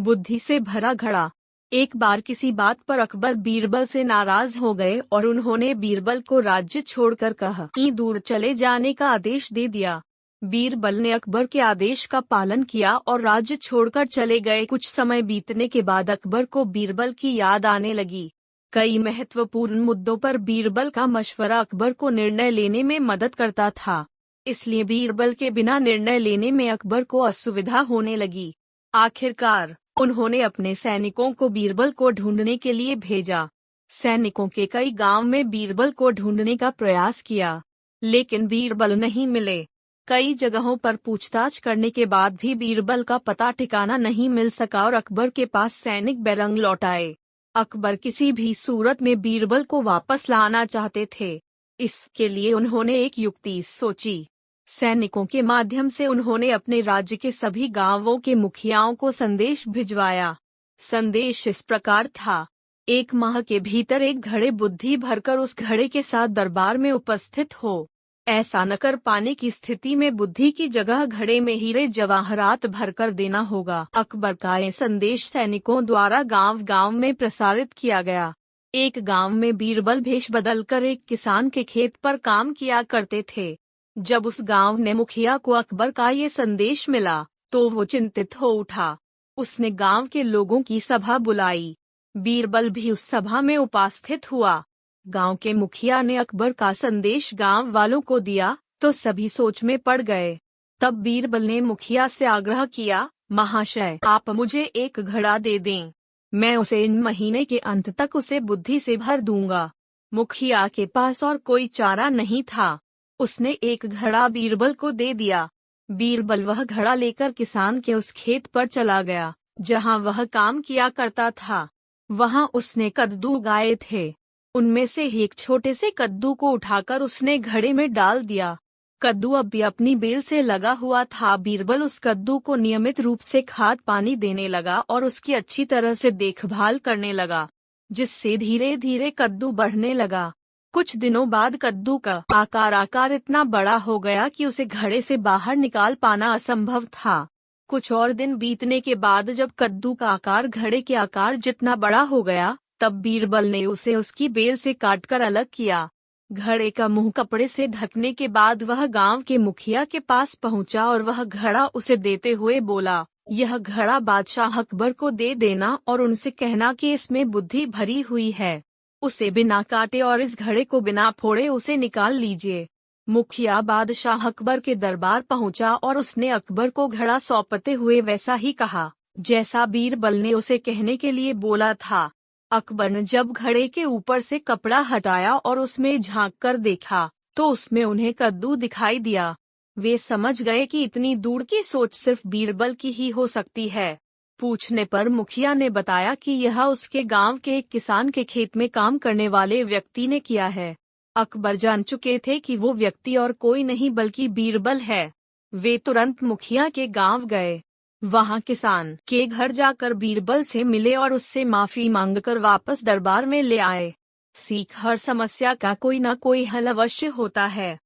बुद्धि से भरा घड़ा। एक बार किसी बात पर अकबर बीरबल से नाराज हो गए और उन्होंने बीरबल को राज्य छोड़कर कहीं दूर चले जाने का आदेश दे दिया। बीरबल ने अकबर के आदेश का पालन किया और राज्य छोड़कर चले गए। कुछ समय बीतने के बाद अकबर को बीरबल की याद आने लगी। कई महत्वपूर्ण मुद्दों पर बीरबल का मशवरा अकबर को निर्णय लेने में मदद करता था, इसलिए बीरबल के बिना निर्णय लेने में अकबर को असुविधा होने लगी। आखिरकार उन्होंने अपने सैनिकों को बीरबल को ढूंढने के लिए भेजा। सैनिकों के कई गांव में बीरबल को ढूंढने का प्रयास किया, लेकिन बीरबल नहीं मिले। कई जगहों पर पूछताछ करने के बाद भी बीरबल का पता ठिकाना नहीं मिल सका और अकबर के पास सैनिक बेरंग लौट आए। अकबर किसी भी सूरत में बीरबल को वापस लाना चाहते थे। इसके लिए उन्होंने एक युक्ति सोची। सैनिकों के माध्यम से उन्होंने अपने राज्य के सभी गांवों के मुखियाओं को संदेश भिजवाया। संदेश इस प्रकार था: 1 माह के भीतर एक घड़े बुद्धि भरकर उस घड़े के साथ दरबार में उपस्थित हो। ऐसा न कर पाने की स्थिति में बुद्धि की जगह घड़े में हीरे जवाहरात भरकर देना होगा। अकबर का ये संदेश सैनिकों द्वारा गांव-गांव में प्रसारित किया गया। एक गांव में बीरबल भेष बदलकर एक किसान के खेत पर काम किया करते थे। जब उस गांव ने मुखिया को अकबर का ये संदेश मिला तो वो चिंतित हो उठा। उसने गांव के लोगों की सभा बुलाई। बीरबल भी उस सभा में उपस्थित हुआ। गांव के मुखिया ने अकबर का संदेश गांव वालों को दिया तो सभी सोच में पड़ गए। तब बीरबल ने मुखिया से आग्रह किया, महाशय, आप मुझे एक घड़ा दे दें, मैं उसे इन महीने के अंत तक उसे बुद्धि से भर दूंगा। मुखिया के पास और कोई चारा नहीं था। उसने एक घड़ा बीरबल को दे दिया। बीरबल वह घड़ा लेकर किसान के उस खेत पर चला गया जहां वह काम किया करता था। वहां उसने कद्दू उगाए थे। उनमें से एक छोटे से कद्दू को उठाकर उसने घड़े में डाल दिया। कद्दू अब भी अपनी बेल से लगा हुआ था। बीरबल उस कद्दू को नियमित रूप से खाद पानी देने लगा और उसकी अच्छी तरह से देखभाल करने लगा, जिससे धीरे धीरे कद्दू बढ़ने लगा। कुछ दिनों बाद कद्दू का आकार इतना बड़ा हो गया कि उसे घड़े से बाहर निकाल पाना असंभव था। कुछ और दिन बीतने के बाद जब कद्दू का आकार घड़े के आकार जितना बड़ा हो गया, तब बीरबल ने उसे उसकी बेल से काटकर अलग किया। घड़े का मुंह कपड़े से ढकने के बाद वह गांव के मुखिया के पास पहुंचा और वह घड़ा उसे देते हुए बोला, यह घड़ा बादशाह अकबर को दे देना और उनसे कहना कि इसमें बुद्धि भरी हुई है। उसे बिना काटे और इस घड़े को बिना फोड़े उसे निकाल लीजिए। मुखिया बादशाह अकबर के दरबार पहुंचा और उसने अकबर को घड़ा सौंपते हुए वैसा ही कहा जैसा बीरबल ने उसे कहने के लिए बोला था। अकबर ने जब घड़े के ऊपर से कपड़ा हटाया और उसमें झांक कर देखा तो उसमें उन्हें कद्दू दिखाई दिया। वे समझ गए कि इतनी दूर की सोच सिर्फ बीरबल की ही हो सकती है। पूछने पर मुखिया ने बताया कि यह उसके गांव के एक किसान के खेत में काम करने वाले व्यक्ति ने किया है। अकबर जान चुके थे कि वो व्यक्ति और कोई नहीं बल्कि बीरबल है। वे तुरंत मुखिया के गांव गए। वहां किसान के घर जाकर बीरबल से मिले और उससे माफी मांगकर वापस दरबार में ले आए। सीख, हर समस्या का कोई न कोई हल अवश्य होता है।